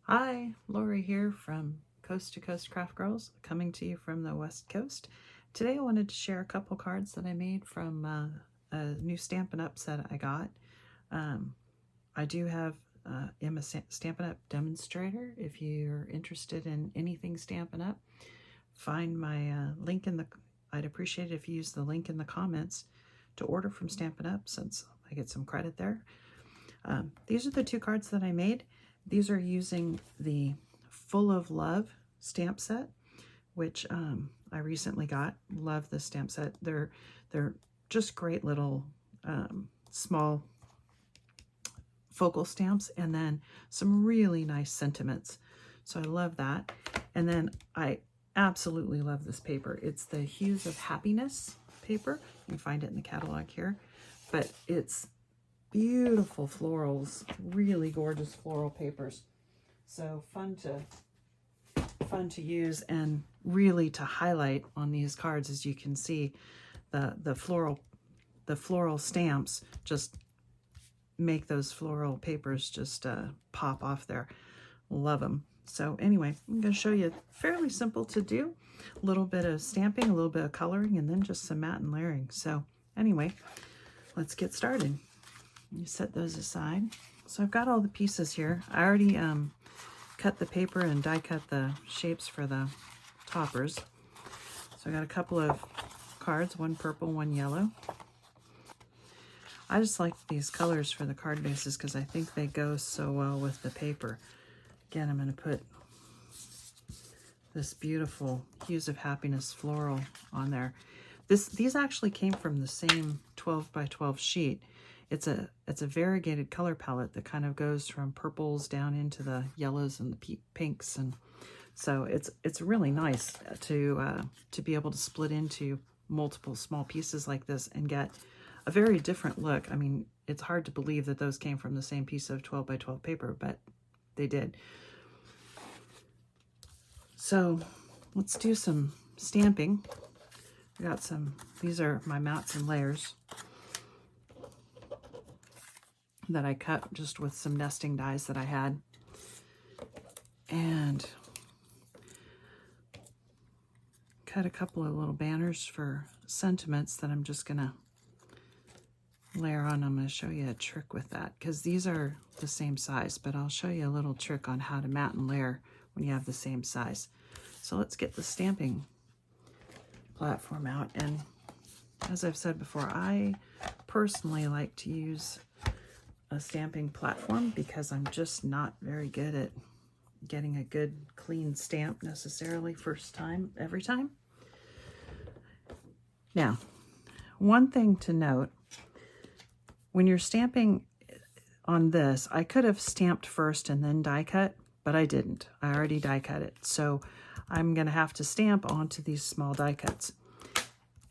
Hi, Lori here from Coast to Coast Craft Girls, coming to you from the West Coast. Today I wanted to share a couple cards that I made from a new Stampin' Up set I got. I do have am a Stampin' Up demonstrator. If you're interested in anything Stampin' Up, find my link in the, I'd appreciate it if you use the link in the comments to order from Stampin' Up, since I get some credit there. These are the two cards that I made. These are using the Full of Love stamp set, which I recently got. Love this stamp set. They're just great little small focal stamps, and then some really nice sentiments. So I love that. And then I absolutely love this paper. It's the Hues of Happiness paper. You can find it in the catalog here, but it's beautiful florals, really gorgeous floral papers. So fun to use and really to highlight on these cards. As you can see, the floral stamps just make those floral papers just pop off there. Love them. So anyway, I'm going to show you fairly simple to do. A little bit of stamping, a little bit of coloring, and then just some matte and layering. So anyway, let's get started. You set those aside. So I've got all the pieces here. I already cut the paper and die cut the shapes for the toppers. So I got a couple of cards, one purple, one yellow. I just like these colors for the card bases because I think they go so well with the paper. Again, I'm going to put this beautiful Hues of Happiness floral on there. These actually came from the same 12 by 12 sheet. It's a variegated color palette that kind of goes from purples down into the yellows and the pinks, and so it's really nice to be able to split into multiple small pieces like this and get a very different look. I mean, it's hard to believe that those came from the same piece of 12 by 12 paper, but they did. So let's do some stamping. I got some, these are my mats and layers that I cut just with some nesting dies that I had. And cut a couple of little banners for sentiments that I'm just gonna layer on. I'm gonna show you a trick with that because these are the same size, but I'll show you a little trick on how to mat and layer when you have the same size. So let's get the stamping platform out. And as I've said before, I personally like to use a stamping platform because I'm just not very good at getting a good clean stamp necessarily first time, every time. Now, one thing to note, when you're stamping on this, I could have stamped first and then die cut, but I didn't. I already die cut it. So I'm going to have to stamp onto these small die cuts.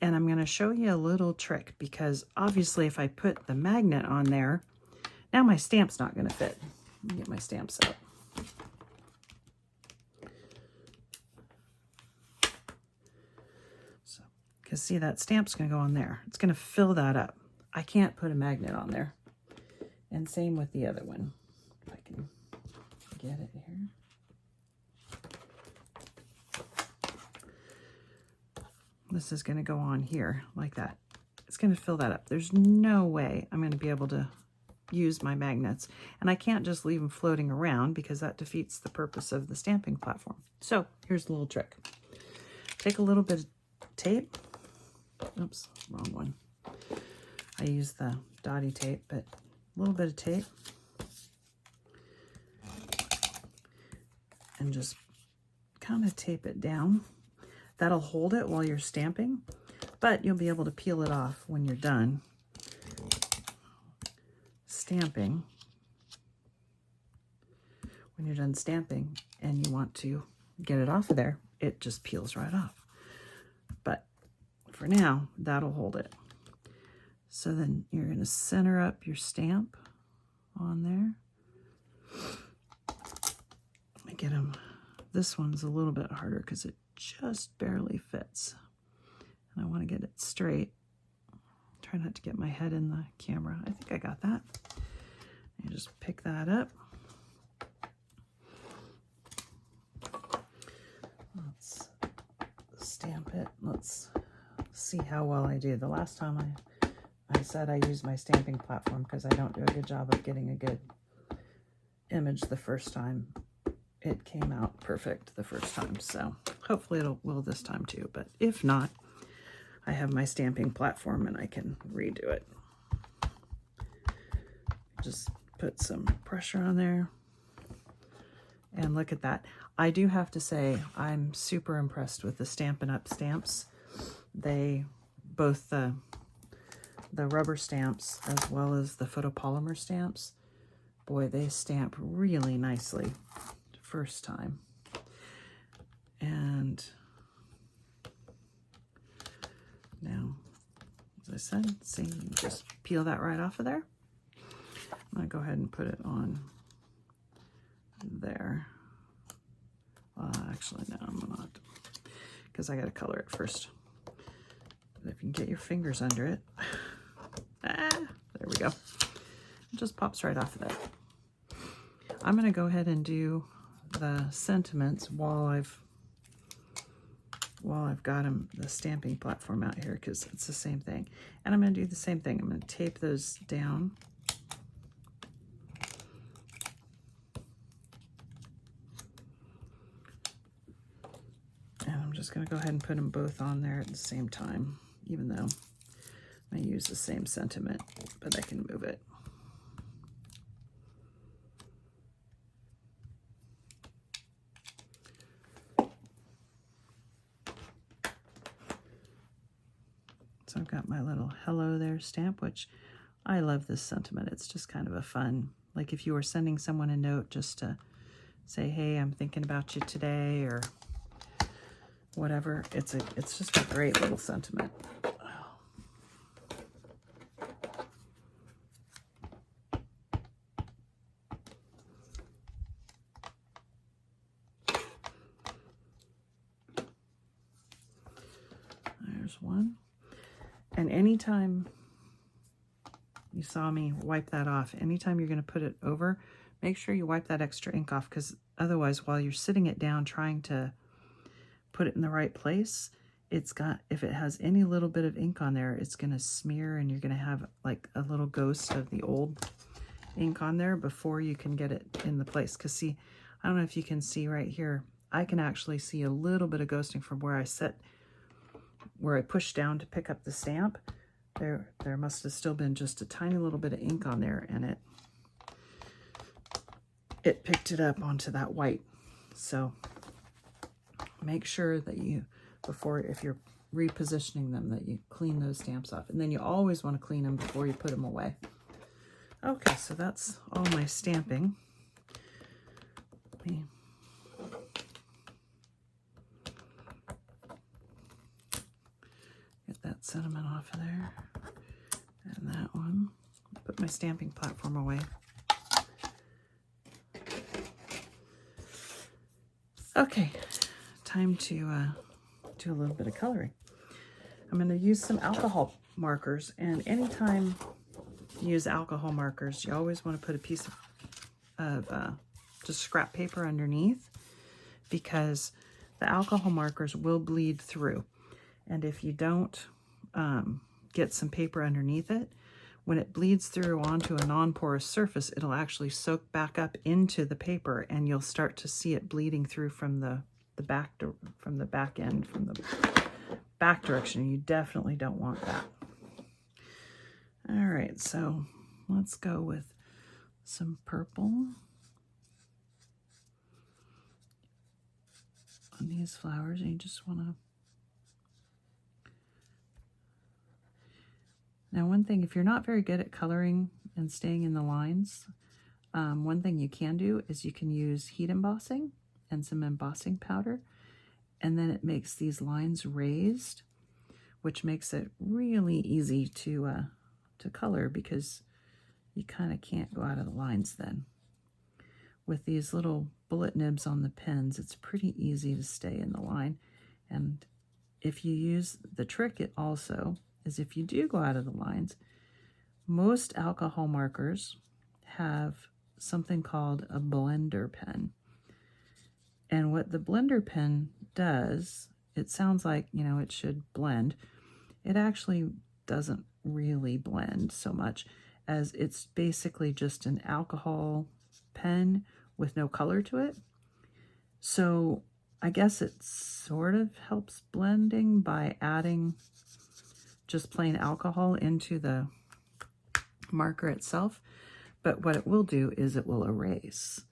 And I'm going to show you a little trick because obviously if I put the magnet on there, now my stamp's not going to fit. Let me get my stamps out. So, because see, that stamp's going to go on there. It's going to fill that up. I can't put a magnet on there. And same with the other one. If I can get it here. This is going to go on here like that. It's going to fill that up. There's no way I'm going to be able to use my magnets, and I can't just leave them floating around because that defeats the purpose of the stamping platform. So here's a little trick. Take a little bit of tape. Oops, wrong one. I use the dotty tape, but a little bit of tape, and just kind of tape it down. That'll hold it while you're stamping, but you'll be able to peel it off when you're done stamping. When you're done stamping and you want to get it off of there, it just peels right off. But for now, that'll hold it. So then you're going to center up your stamp on there. I get them. This one's a little bit harder because it just barely fits. And I want to get it straight. Try not to get my head in the camera. I think I got that. You just pick that up. let's see how well I do. The last time I said I used my stamping platform because I don't do a good job of getting a good image the first time. It came out perfect the first time, so hopefully it will this time too. But if not, I have my stamping platform and I can redo it. Just put some pressure on there. And look at that. I do have to say, I'm super impressed with the Stampin' Up stamps. They, both the rubber stamps as well as the photopolymer stamps, boy, they stamp really nicely first time. And now, as I said, see, you just peel that right off of there. I'm going to go ahead and put it on there. Actually, no, I'm not, because I got to color it first. But if you can get your fingers under it, there we go. It just pops right off of there. I'm going to go ahead and do the sentiments while I've got the stamping platform out here, because it's the same thing. And I'm going to do the same thing. I'm going to tape those down. And I'm just going to go ahead and put them both on there at the same time, even though I use the same sentiment, but I can move it. So I've got my little hello there stamp, which I love this sentiment. It's just kind of a fun, like if you were sending someone a note just to say, hey, I'm thinking about you today, or whatever. It's just a great little sentiment. There's one. And anytime you saw me wipe that off, anytime you're going to put it over, make sure you wipe that extra ink off, because otherwise, while you're sitting it down trying to put it in the right place, if it has any little bit of ink on there, it's going to smear, and you're going to have like a little ghost of the old ink on there before you can get it in the place. Because see, I don't know if you can see right here, I can actually see a little bit of ghosting from where I pushed down to pick up the stamp. There must have still been just a tiny little bit of ink on there, and it picked it up onto that white. So make sure that if you're repositioning them, that you clean those stamps off. And then you always want to clean them before you put them away. Okay, so that's all my stamping. Let me get that sentiment off of there. And that one. Put my stamping platform away. Okay, time to do a little bit of coloring. I'm going to use some alcohol markers, and anytime you use alcohol markers, you always want to put a piece of just scrap paper underneath, because the alcohol markers will bleed through. And if you don't get some paper underneath it, when it bleeds through onto a non-porous surface, it'll actually soak back up into the paper, and you'll start to see it bleeding through from the back direction. You definitely don't want that. All right, so let's go with some purple on these flowers, and you just want to. Now, one thing, if you're not very good at coloring and staying in the lines, one thing you can do is you can use heat embossing and some embossing powder, and then it makes these lines raised, which makes it really easy to color, because you kind of can't go out of the lines then. With these little bullet nibs on the pens, it's pretty easy to stay in the line. And if you use the trick, it also is if you do go out of the lines, most alcohol markers have something called a blender pen. And what the blender pen does it sounds like, you know, it should blend. It actually doesn't really blend so much, as it's basically just an alcohol pen with no color to it. So I guess it sort of helps blending by adding just plain alcohol into the marker itself. But what it will do is it will erase,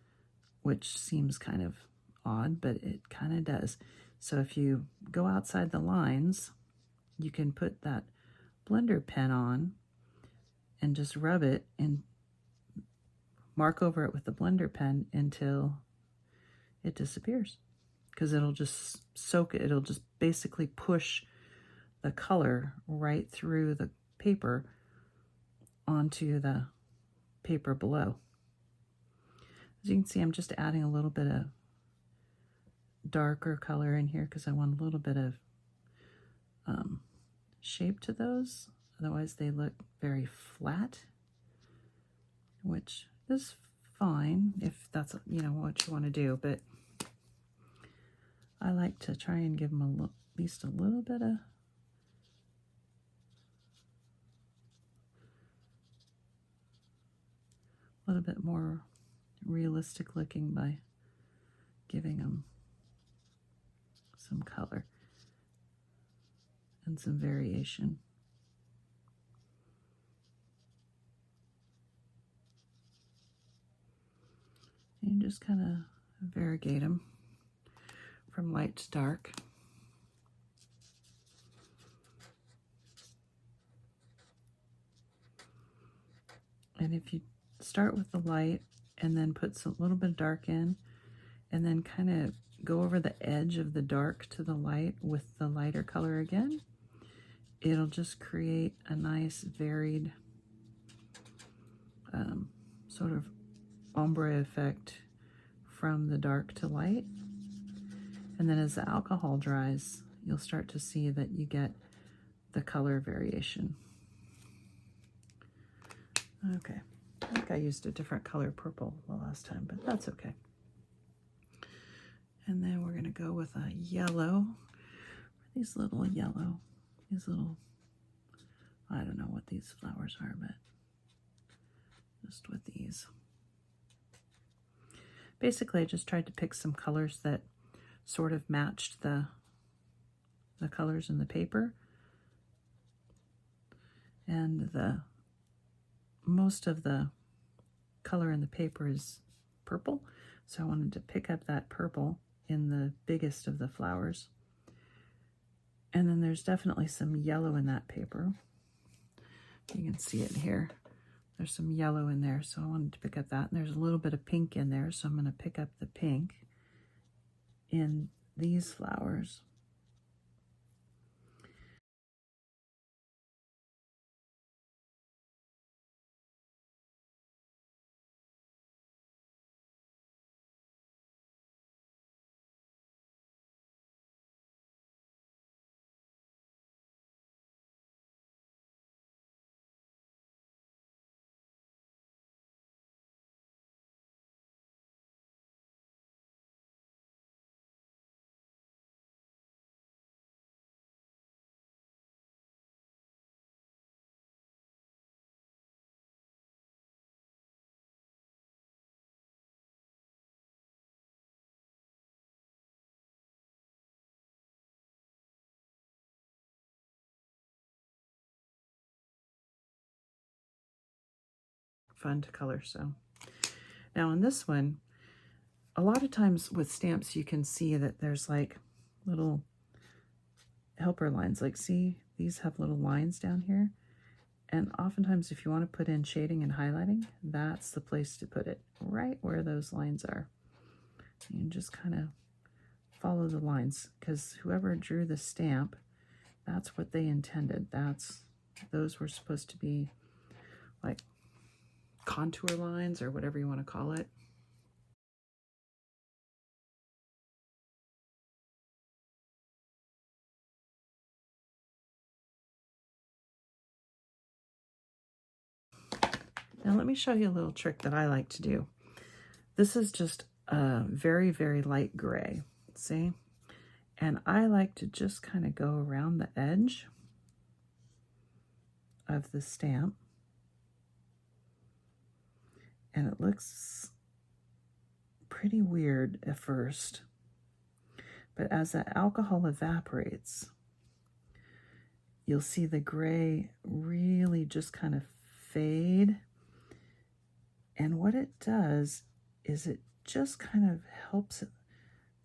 which seems kind of odd, but it kind of does. So if you go outside the lines, you can put that blender pen on and just rub it and mark over it with the blender pen until it disappears, because it'll just soak it. It'll just basically push the color right through the paper onto the paper below. As you can see, I'm just adding a little bit of darker color in here because I want a little bit of shape to those. Otherwise they look very flat, which is fine if that's, you know, what you want to do, but I like to try and give them at least a little bit more realistic looking by giving them some color and some variation. And just kind of variegate them from light to dark. And if you start with the light and then put a little bit of dark in, and then kind of go over the edge of the dark to the light with the lighter color again, it'll just create a nice varied sort of ombre effect from the dark to light. And then as the alcohol dries, you'll start to see that you get the color variation. Okay, I think I used a different color purple the last time, but that's okay. And then we're going to go with a yellow. These little yellow, these little, I don't know what these flowers are, but just with these. Basically, I just tried to pick some colors that sort of matched the colors in the paper. And most of the color in the paper is purple, so I wanted to pick up that purple in the biggest of the flowers. And then there's definitely some yellow in that paper. You can see it here. There's some yellow in there, so I wanted to pick up that. And there's a little bit of pink in there, so I'm going to pick up the pink in these flowers. Fun to color. So now on this one, a lot of times with stamps you can see that there's like little helper lines. Like, see, these have little lines down here, and oftentimes if you want to put in shading and highlighting, that's the place to put it, right where those lines are. And just kind of follow the lines, because whoever drew the stamp, that's what they intended. Those were supposed to be like contour lines or whatever you want to call it. Now let me show you a little trick that I like to do. This is just a very, very light gray, see? And I like to just kind of go around the edge of the stamp. And it looks pretty weird at first. But as that alcohol evaporates, you'll see the gray really just kind of fade. And what it does is it just kind of helps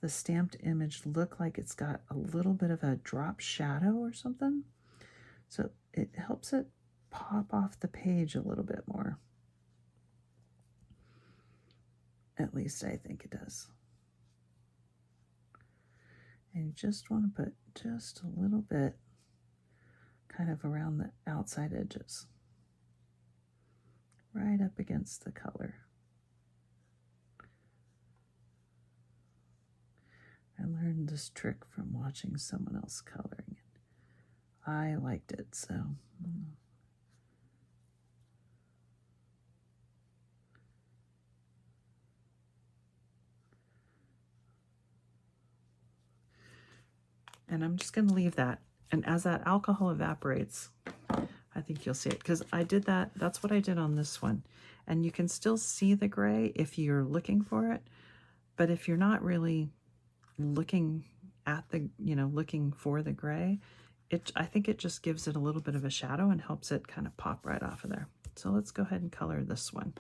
the stamped image look like it's got a little bit of a drop shadow or something. So it helps it pop off the page a little bit more. At least I think it does. And you just want to put just a little bit kind of around the outside edges, right up against the color. I learned this trick from watching someone else coloring it. I liked it, so. And I'm just going to leave that. And as that alcohol evaporates, I think you'll see it. Because I did that, that's what I did on this one. And you can still see the gray if you're looking for it. But if you're not really looking at the, looking for the gray, I think it just gives it a little bit of a shadow and helps it kind of pop right off of there. So let's go ahead and color this one.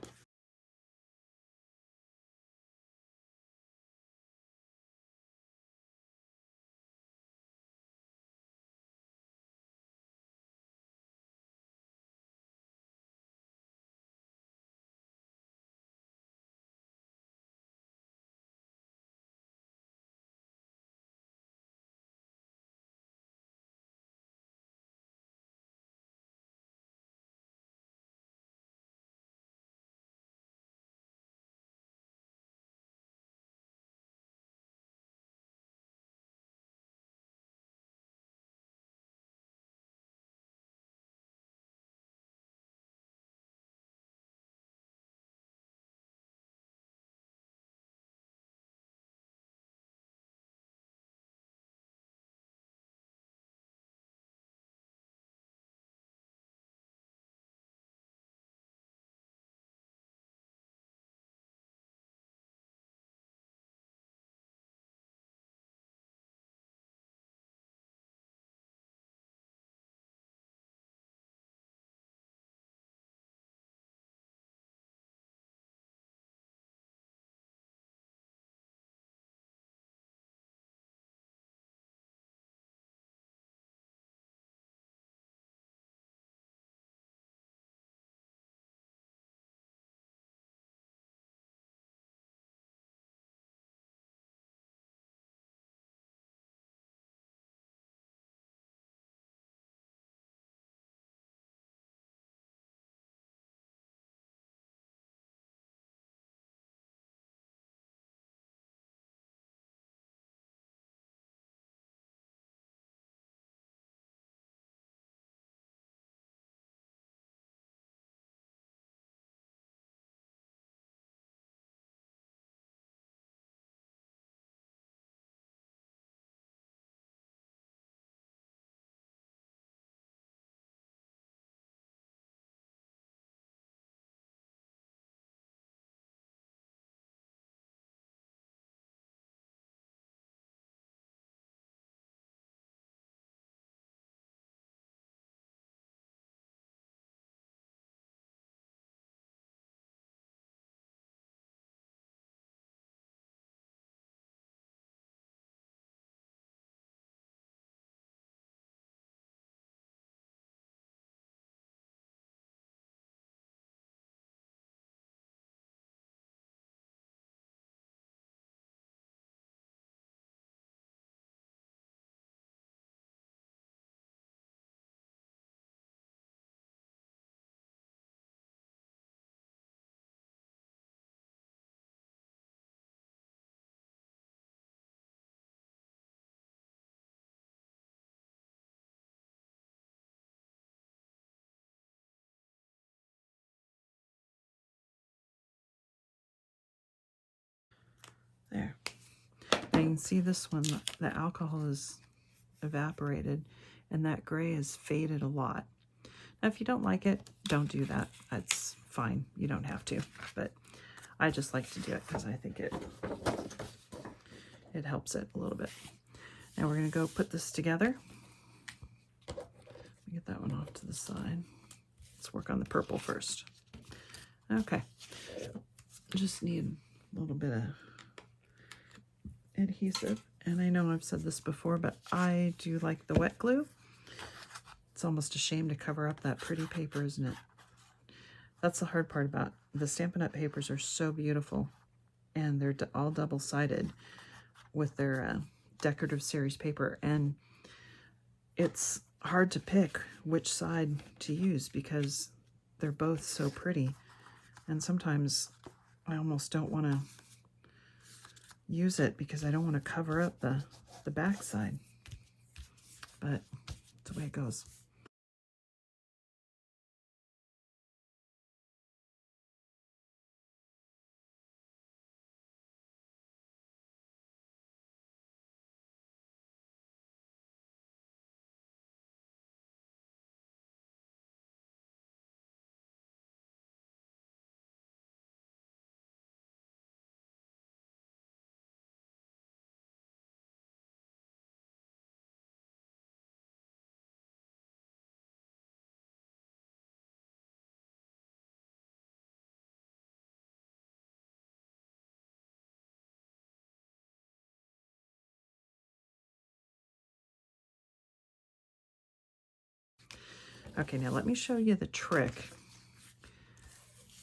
There. Now you can see this one, the alcohol is evaporated and that gray is faded a lot. Now if you don't like it, don't do that. That's fine. You don't have to, but I just like to do it because I think it helps it a little bit. Now we're going to go put this together. Get that one off to the side. Let's work on the purple first. Okay, just need a little bit of adhesive. And I know I've said this before, but I do like the wet glue. It's almost a shame to cover up that pretty paper, isn't it? That's the hard part about the Stampin' Up! Papers are so beautiful, and they're all double-sided with their decorative series paper, and it's hard to pick which side to use because they're both so pretty, and sometimes I almost don't want to use it because I don't want to cover up the back side, but it's the way it goes. Okay, now let me show you the trick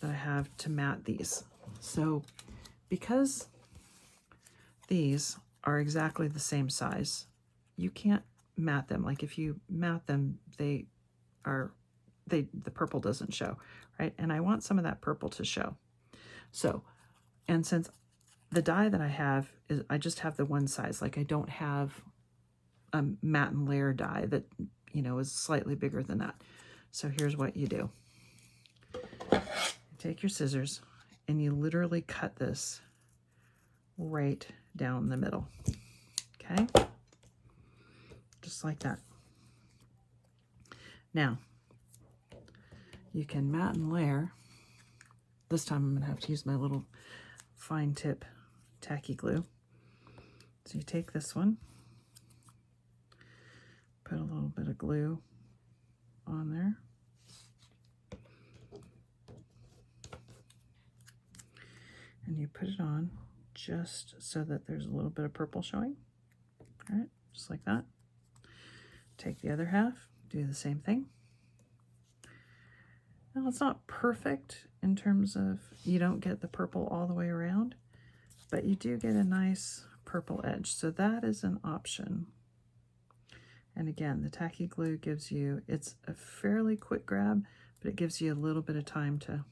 that I have to mat these. So because these are exactly the same size, you can't mat them. Like if you mat them, the purple doesn't show, right? And I want some of that purple to show. So, and since the die that I have is, I just have the one size, like I don't have a matte and layer die that, you know, is slightly bigger than that. So here's what you do. You take your scissors and you literally cut this right down the middle. Okay? Just like that. Now, you can mat and layer. This time I'm going to have to use my little fine tip tacky glue. So you take this one, put a little bit of glue on there. And you put it on just so that there's a little bit of purple showing. All right, just like that. Take the other half, do the same thing. Now it's not perfect in terms of you don't get the purple all the way around, but you do get a nice purple edge. So that is an option. And again, the tacky glue gives you, it's a fairly quick grab, but it gives you a little bit of time to,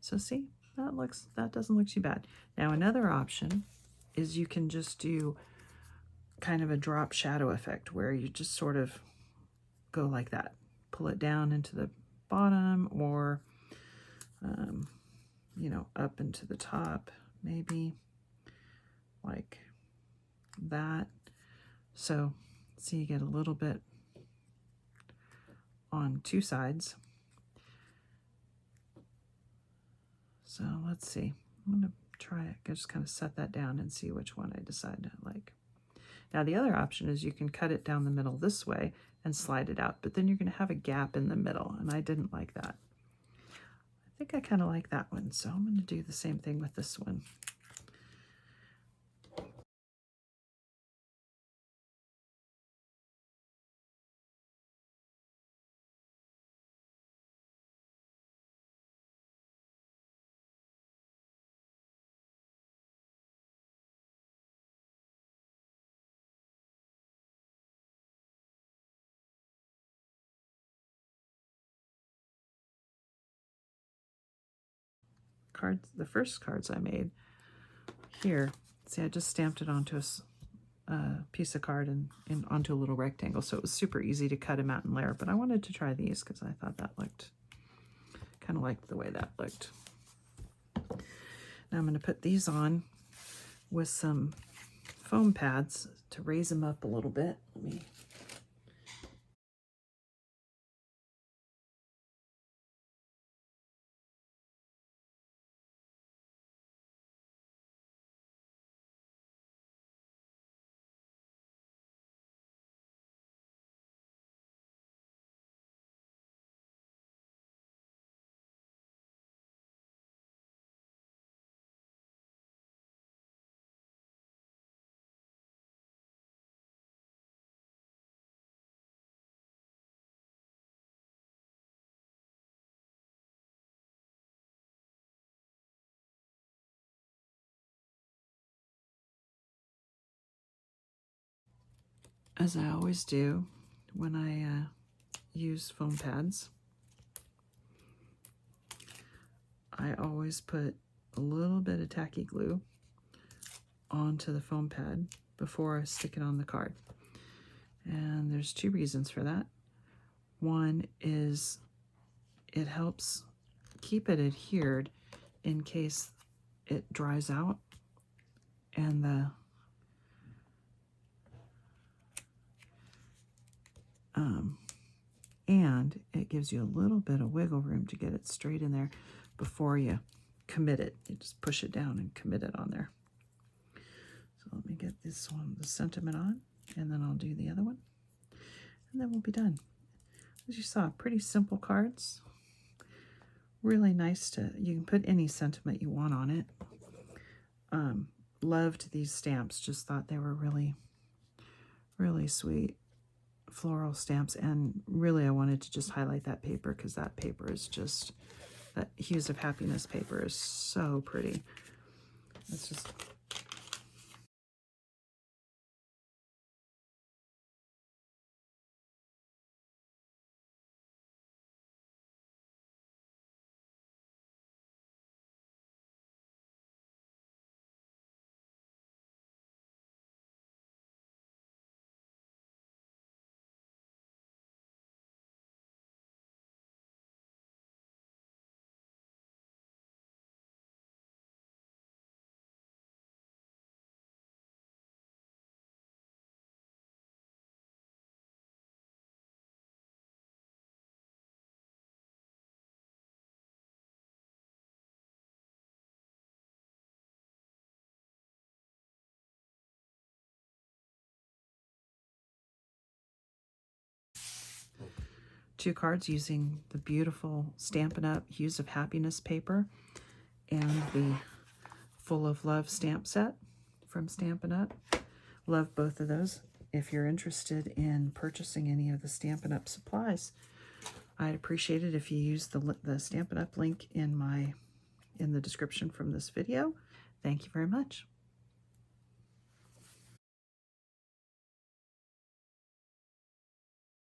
so see, that doesn't look too bad. Now another option is you can just do kind of a drop shadow effect where you just sort of go like that, pull it down into the bottom or, you know, up into the top, maybe like that. So see, you get a little bit on two sides. So let's see, I'm going to try it. Just kind of set that down and see which one I decide to like. Now the other option is you can cut it down the middle this way and slide it out, but then you're going to have a gap in the middle, and I didn't like that. I think I kind of like that one, so I'm going to do the same thing with this one. Cards, the first cards I made here, see, I just stamped it onto a piece of card and onto a little rectangle, so it was super easy to cut them out and layer. But I wanted to try these because I thought that looked kind of like the way that looked. Now I'm going to put these on with some foam pads to raise them up a little bit. Let me. As I always do when I use foam pads, I always put a little bit of tacky glue onto the foam pad before I stick it on the card. And there's two reasons for that. One is it helps keep it adhered in case it dries out and and it gives you a little bit of wiggle room to get it straight in there before you commit it. You just push it down and commit it on there. So let me get this one, the sentiment on, and then I'll do the other one, and then we'll be done. As you saw, pretty simple cards. Really nice to, you can put any sentiment you want on it. Loved these stamps, just thought they were really, really sweet floral stamps, and really I wanted to just highlight that paper because that paper is just, that Hues of Happiness paper is so pretty. It's just... Two cards using the beautiful Stampin' Up! Hues of Happiness paper and the Full of Love stamp set from Stampin' Up! Love both of those. If you're interested in purchasing any of the Stampin' Up! Supplies, I'd appreciate it if you use the Stampin' Up! Link in the description from this video. Thank you very much.